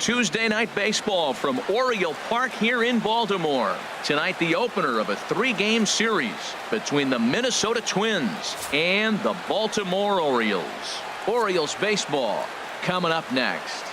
Tuesday night baseball from Oriole Park here in Baltimore. Tonight, the opener of a 3-game series between the Minnesota Twins and the Baltimore Orioles. Orioles baseball coming up next.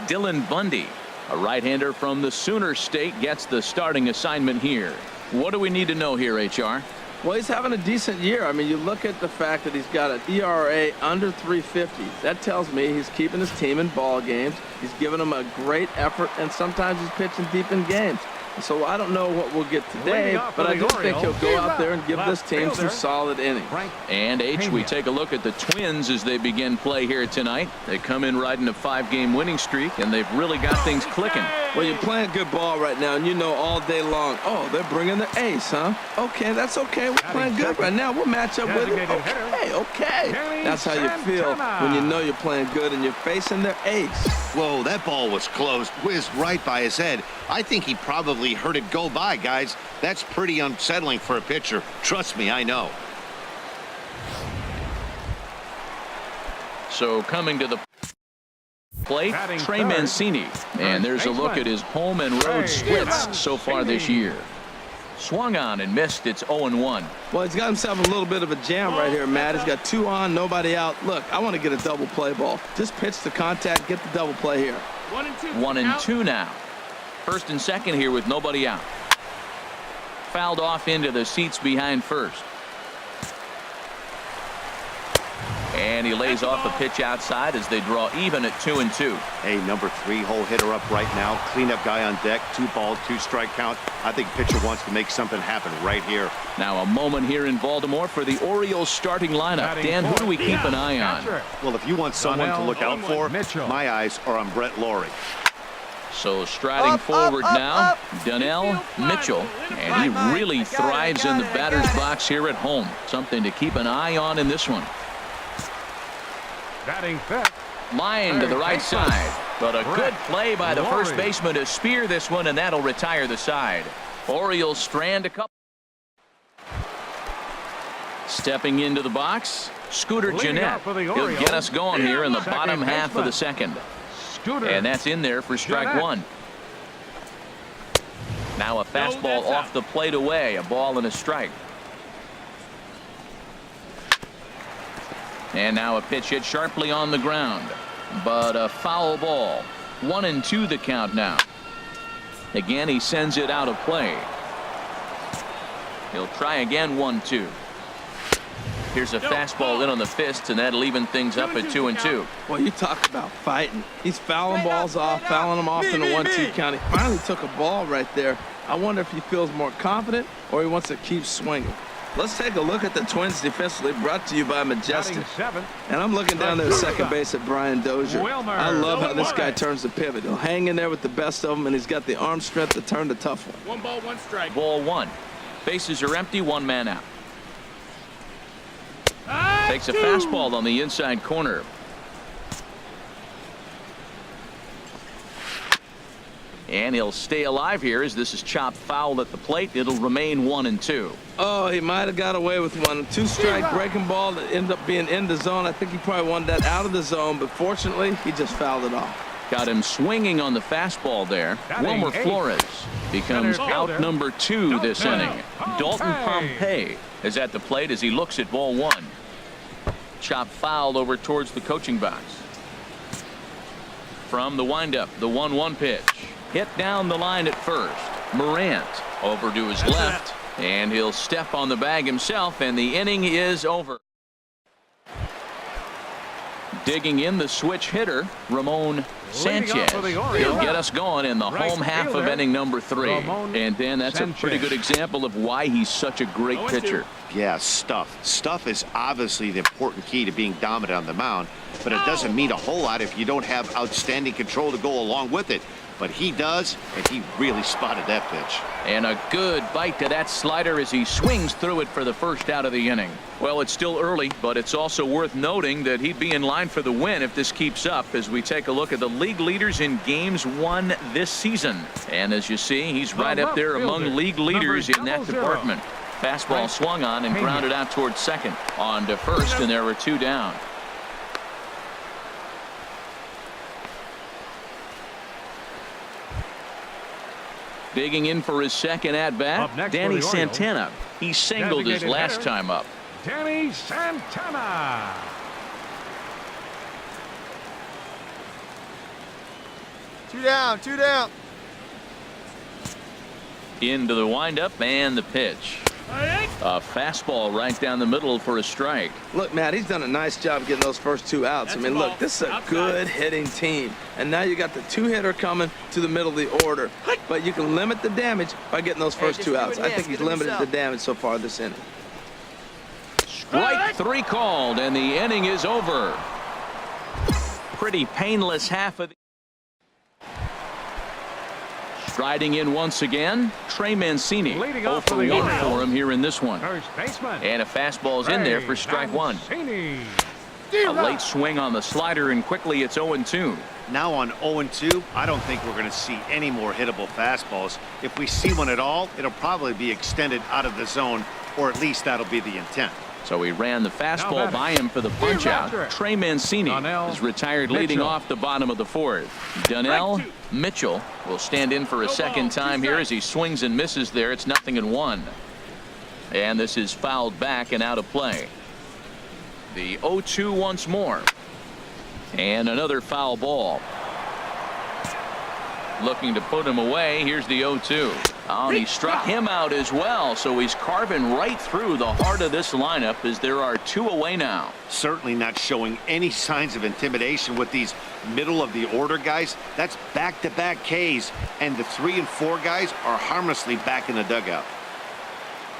Dylan Bundy, a right-hander from the Sooner State, gets the starting assignment here. What do we need to know here, HR? Well, he's having a decent year. I mean, you look at the fact that he's got an ERA under 350. That tells me he's keeping his team in ball games. He's giving them a great effort, and sometimes he's pitching deep in games. So I don't know what we'll get today, but I do think he'll go out there and give this team some solid innings. And we take a look at the Twins as they begin play here tonight. They come in riding a 5-game winning streak, and they've really got things clicking. Well, you're playing good ball right now, and you know all day long, oh, they're bringing the ace, huh? Okay, that's okay. We're playing good right now. We'll match up with it. Okay. That's how you feel when you know you're playing good and you're facing their ace. Whoa, that ball was close. Whizzed right by his head. I think he probably heard it go by, guys. That's pretty unsettling for a pitcher. Trust me, I know. So coming to the plate, Trey Mancini. And there's a look at his home and road splits so far this year. Swung on and missed. It's 0-1. Well, he's got himself a little bit of a jam right here, Matt. He's got 2 on, nobody out. Look, I want to get a double play ball. Just pitch the contact, get the double play here. 1-2 now. First and second here with nobody out. Fouled off into the seats behind first. And he lays off a pitch outside as they draw even at 2-2. Hey, number 3 hole hitter up right now. Cleanup guy on deck. 2 balls, 2 strike count. I think pitcher wants to make something happen right here. Now a moment here in Baltimore for the Orioles starting lineup. Dan, who do we keep an eye on? Well, if you want someone to look out for, my eyes are on Brett Lawrie. So striding forward now, Donnell Mitchell, and he really thrives in the batter's box here at home. Something to keep an eye on in this one. Batting fifth. Line to the right side, but a good play by the first baseman to spear this one, and that'll retire the side. Orioles strand a couple. Stepping into the box, Scooter Gennett. He'll get us going here in the bottom half of the second. And that's in there for strike 1. Now a fastball off the plate away, a ball and a strike. And now a pitch hit sharply on the ground, but a foul ball. 1-2 the count now. Again, he sends it out of play. He'll try again. 1-2. Here's a fastball in on the fists, and that'll even things up at 2-2. Well, you talk about fighting. He's fouling balls off, fouling them off in a 1-2 count. He finally took a ball right there. I wonder if he feels more confident or he wants to keep swinging. Let's take a look at the Twins defensively, brought to you by Majestic. And I'm looking down there at second base at Brian Dozier. I love how this guy turns the pivot. He'll hang in there with the best of them, and he's got the arm strength to turn the tough one. 1 ball, 1 strike. Ball 1. Bases are empty, 1 man out. Takes a fastball on the inside corner. And he'll stay alive here as this is chopped foul at the plate. It'll remain 1-2. Oh, he might have got away with one. 2-strike breaking ball that ended up being in the zone. I think he probably wanted that out of the zone, but fortunately, he just fouled it off. Got him swinging on the fastball there. Wilmer Flores becomes out number 2 this inning. Dalton Pompey is at the plate as he looks at ball 1. Chopped foul over towards the coaching box. From the windup, the 1-1 pitch. Hit down the line at first. Morant over to his left, and he'll step on the bag himself, and the inning is over. Digging in the switch hitter, Ramon Sanchez. He'll get us going in the home half of inning number 3. And Dan, that's a pretty good example of why he's such a great pitcher. Yeah, stuff. Stuff is obviously the important key to being dominant on the mound, but it doesn't mean a whole lot if you don't have outstanding control to go along with it. But he does, and he really spotted that pitch. And a good bite to that slider as he swings through it for the first out of the inning. Well, it's still early, but it's also worth noting that he'd be in line for the win if this keeps up as we take a look at the league leaders in games won this season. And as you see, he's right up there among league leaders in that department. Fastball swung on and grounded out towards second. On to first, and there were 2 down. Digging in for his second at-bat, Danny Santana. He singled his last time up. Danny Santana. Two down. Into the windup and the pitch. A fastball right down the middle for a strike. Look, Matt, he's done a nice job getting those first 2 outs. I mean, look, this is a good hitting team. And now you got the 2-hitter coming to the middle of the order. But you can limit the damage by getting those first 2 outs. I think he's limited the damage so far this inning. Strike 3 called, and the inning is over. Pretty painless half of the. Striding in once again, Trey Mancini. 0 for 1 for him here in this one. And a fastball's in there for strike 1. A late swing on the slider, and quickly it's 0-2. Now on 0-2, I don't think we're going to see any more hittable fastballs. If we see one at all, it'll probably be extended out of the zone, or at least that'll be the intent. So he ran the fastball by him for the punch out. Trey Mancini is retired leading off the bottom of the 4th. Donnell Mitchell will stand in for a second time here as he swings and misses there. It's 0-1. And this is fouled back and out of play. The 0-2 once more. And another foul ball. Looking to put him away. Here's the 0-2. Oh, he struck him out as well, so he's carving right through the heart of this lineup as there are 2 away now. Certainly not showing any signs of intimidation with these middle of the order guys. That's back-to-back Ks, and the 3 and 4 guys are harmlessly back in the dugout.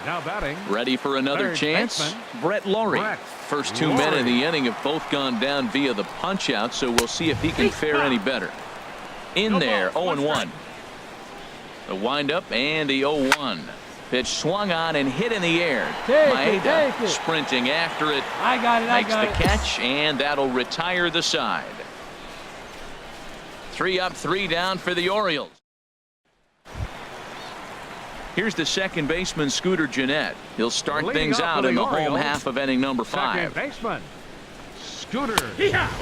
Now batting. Ready for another chance? Brett Laurie. First 2 men in the inning have both gone down via the punch out, so we'll see if he can fare any better. In there, 0-1. The windup and the 0-1. Pitch swung on and hit in the air. Maeda sprinting after it. Makes the catch, and that'll retire the side. 3 up, 3 down for the Orioles. Here's the second baseman, Scooter Gennett. He'll start things out in the home half of inning number 5. Second baseman, Scooter.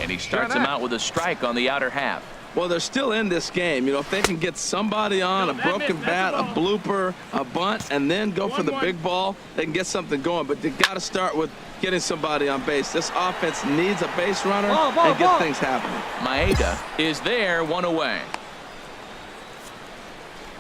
And he starts him out with a strike on the outer half. Well, they're still in this game. You know, if they can get somebody on, a broken bat, a blooper, a bunt, and then go for the big ball, they can get something going. But they got to start with getting somebody on base. This offense needs a base runner and get things happening. Maeda is there, 1 away.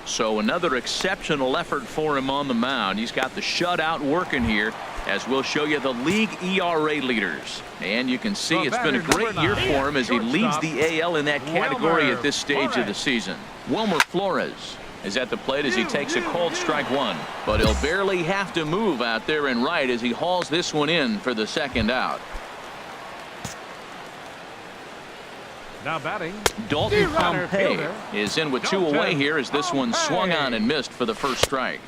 So another exceptional effort for him on the mound. He's got the shutout working here, as we'll show you the league ERA leaders. And you can see it's been a great year for him as he leads the AL in that category at this stage of the season. Wilmer Flores is at the plate as he takes a called strike 1. But he'll barely have to move out there in right as he hauls this one in for the second out. Now batting. Dalton Pompey is in with 2 away here as this one swung on and missed for the first strike.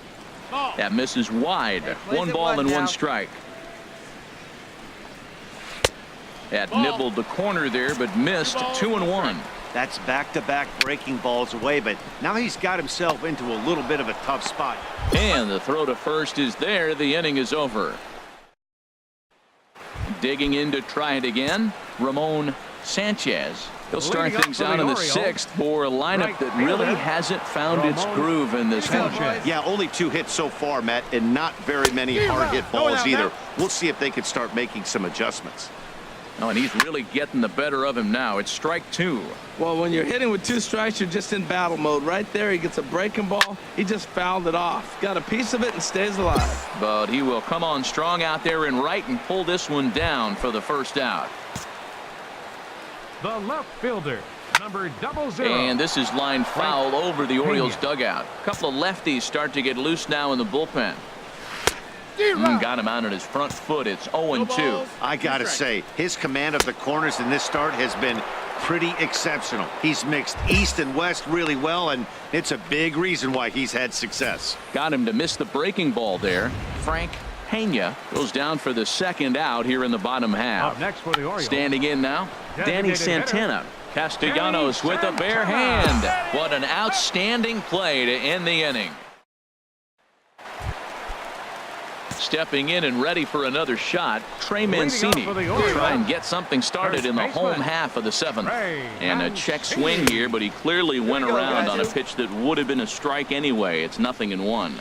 That misses wide. 1 ball and 1 strike. That nibbled the corner there, but missed. 2-1. That's back-to-back breaking balls away, but now he's got himself into a little bit of a tough spot. And the throw to first is there. The inning is over. Digging in to try it again, Ramon Sanchez. He'll start things out in the 6th for a lineup that really hasn't found its groove in this one. Yeah, only 2 hits so far, Matt, and not very many hard hit balls either. We'll see if they can start making some adjustments. Oh, and he's really getting the better of him now. It's strike 2. Well, when you're hitting with 2 strikes, you're just in battle mode. Right there, he gets a breaking ball. He just fouled it off. Got a piece of it and stays alive. But he will come on strong out there in right and pull this one down for the first out. The left fielder, number 00. And this is lined foul over the Orioles dugout. A couple of lefties start to get loose now in the bullpen. Got him out on his front foot. It's 0-2. I gotta say, his command of the corners in this start has been pretty exceptional. He's mixed east and west really well, and it's a big reason why he's had success. Got him to miss the breaking ball there. Frank Pena goes down for the second out here in the bottom half. Up next for the Orioles. Standing in now, Danny Santana. Castellanos with a bare hand. What an outstanding play to end the inning. Stepping in and ready for another shot, Trey Mancini for the will Orioles. try and get something started First in the baseman, home half of the 7th. Trey And a check swing here, but he clearly went around on a pitch that would have been a strike anyway. It's 0-1.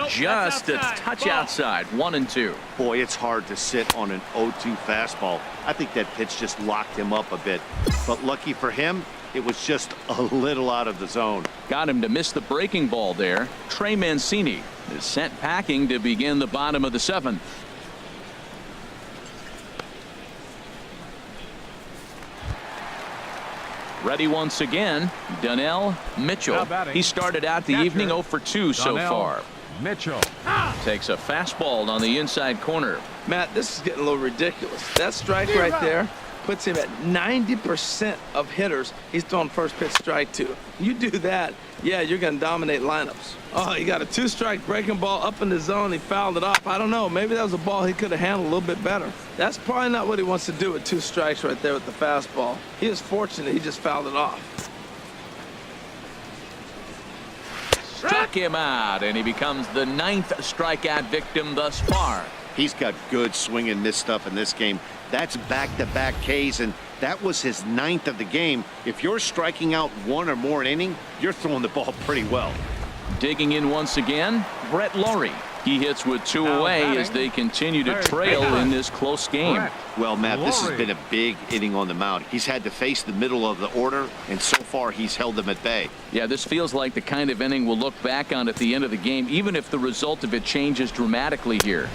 Just a touch outside, 1-2. Boy, it's hard to sit on an 0-2 fastball. I think that pitch just locked him up a bit. But lucky for him, it was just a little out of the zone. Got him to miss the breaking ball there. Trey Mancini is sent packing to begin the bottom of the 7th. Ready once again, Donnell Mitchell. Now batting, He started out the catcher, evening 0 for 2 so Donnell far. Mitchell. Takes a fastball on the inside corner. Matt, this is getting a little ridiculous. That strike right there puts him at 90% of hitters he's throwing first pitch strike to. You do that, yeah, you're going to dominate lineups. Oh, he got a 2-strike breaking ball up in the zone. He fouled it off. I don't know. Maybe that was a ball he could have handled a little bit better. That's probably not what he wants to do with 2 strikes right there with the fastball. He is fortunate he just fouled it off. Struck him out, and he becomes the 9th strikeout victim thus far. He's got good swing and miss stuff in this game. That's back-to-back Ks, and that was his 9th of the game. If you're striking out 1 or more an inning, you're throwing the ball pretty well. Digging in once again, Brett Laurie. He hits with 2 Now away batting, as they continue to third trail baseman, in this close game. Brett Well, Matt, this has Laurie. been a big inning on the mound. He's had to face the middle of the order, and so far he's held them at bay. Yeah, this feels like the kind of inning we'll look back on at the end of the game, even if the result of it changes dramatically here.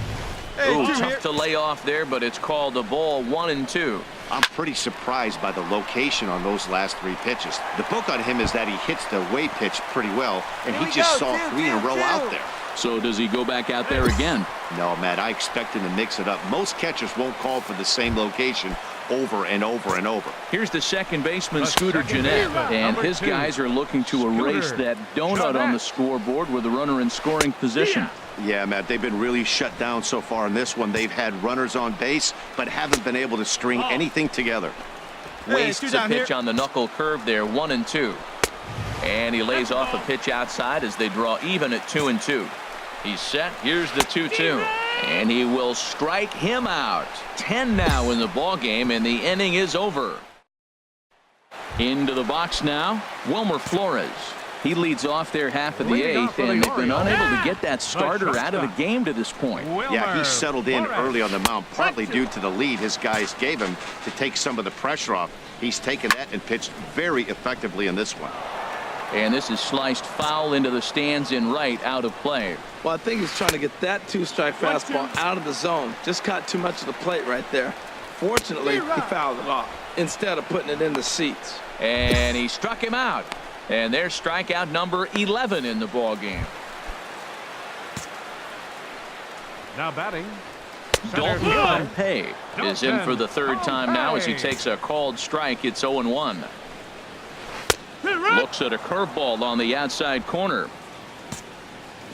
Hey, Ooh, two here. tough to lay off there, but it's called a ball, 1-2. I'm pretty surprised by the location on those last 3 pitches. The book on him is that he hits the away pitch pretty well, and Here he we just go, saw two, 3 in a two, row two. out there. So does he go back out there again? No, Matt, I expect him to mix it up. Most catchers won't call for the same location over and over and over. Here's the second baseman, The Scooter second Gennett, baseman, and number his 2, guys are looking to erase Scooter that donut on the Gennett. scoreboard with a runner in scoring position. Yeah, Matt, they've been really shut down so far in this one. They've had runners on base, but haven't been able to string anything together. Hey, Wastes two a down pitch here. on the knuckle curve there, 1-2. And he lays off a pitch outside as they draw even at 2-2. He's set. Here's the 2-2. And he will strike him out. 10 now in the ball game, and the inning is over. Into the box now, Wilmer Flores. He leads off their half of the Leading off 8th, for the and they've been Orioles. unable to get that starter out of the shortstop. game to this point. Yeah, he settled in Flores. early on the mound, partly due to the lead his guys gave him to take some of the pressure off. He's taken that and pitched very effectively in this one. And this is sliced foul into the stands in right, out of play. Well, I think he's trying to get that 2-strike fastball out of the zone. Just caught too much of the plate right there. Fortunately, he fouled it off instead of putting it in the seats. And he struck him out. And there's strikeout number 11 in the ball game. Now batting, Dalton fielder, Pompey is in for the 3rd time now as he Pompey. takes a called strike. It's 0-1. Looks at a curveball on the outside corner.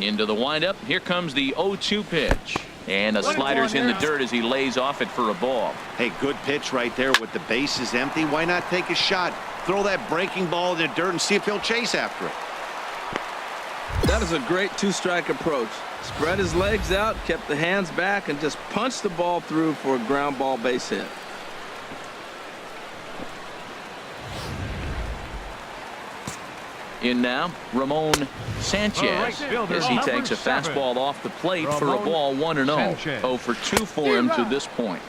Into the windup. Here comes the 0-2 pitch. And the slider's in the dirt as he lays off it for a ball. Hey, good pitch right there with the bases empty. Why not take a shot? Throw that breaking ball in the dirt and see if he'll chase after it. That is a great 2-strike approach. Spread his legs out, kept the hands back, and just punched the ball through for a ground ball base hit. In now, Ramon Sanchez right fielder, as he number takes a 7. fastball off the plate for a Ramon ball 1-0. Sanchez. 0 for 2 for him to this point.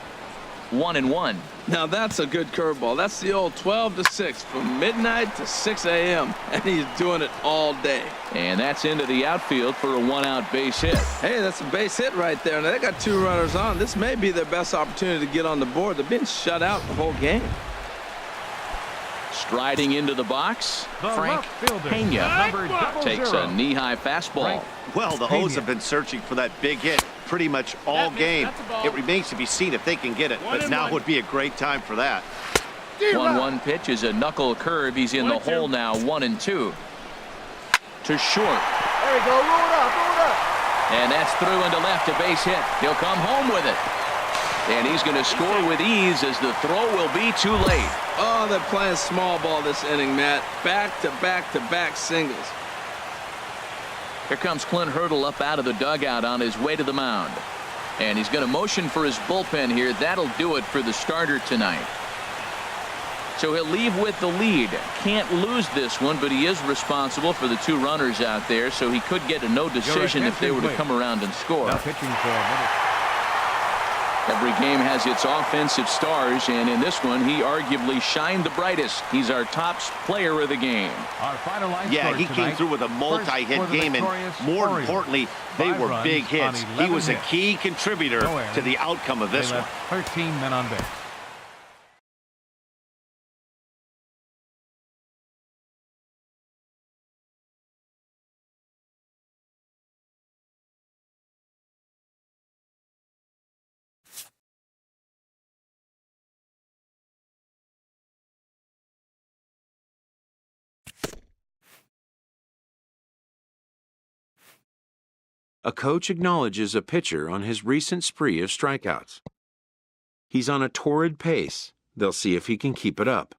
1-1. Now that's a good curveball. That's the old 12 to 6 from midnight to 6 a.m. and he's doing it all day. And that's into the outfield for a 1-out base hit. Hey, that's a base hit right there. Now they got 2 runners on. This may be their best opportunity to get on the board. They've been shut out the whole game. Striding into the box, the Frank left fielder, Pena number takes 00. a knee-high fastball. Frank Well, the Pena. O's have been searching for that big hit pretty much all game. It remains to be seen if they can get it, but now would be a great time for that. 1-1 pitch is a knuckle curve. He's in the hole now, 1-2. To short. There we go. Roll it up. Roll it up. And that's through into left, a base hit. He'll come home with it. And he's going to score with ease as the throw will be too late. Oh, they're playing small ball this inning, Matt. Back-to-back-to-back singles. Here comes Clint Hurdle up out of the dugout on his way to the mound. And he's going to motion for his bullpen here. That'll do it for the starter tonight. So he'll leave with the lead. Can't lose this one, but he is responsible for the 2 runners out there, so he could get a no decision if they were to come around and score. Now pitching for a minute. Every game has its offensive stars, and in this one, he arguably shined the brightest. He's our top player of the game. Our final line Yeah, score he tonight, came through with a multi-hit first for the game, and victorious more Orioles. importantly, they 5 were runs big on hits. He 11 was a hits. key contributor No errors. to the outcome of this They one. left 13 men on base. A coach acknowledges a pitcher on his recent spree of strikeouts. He's on a torrid pace. They'll see if he can keep it up.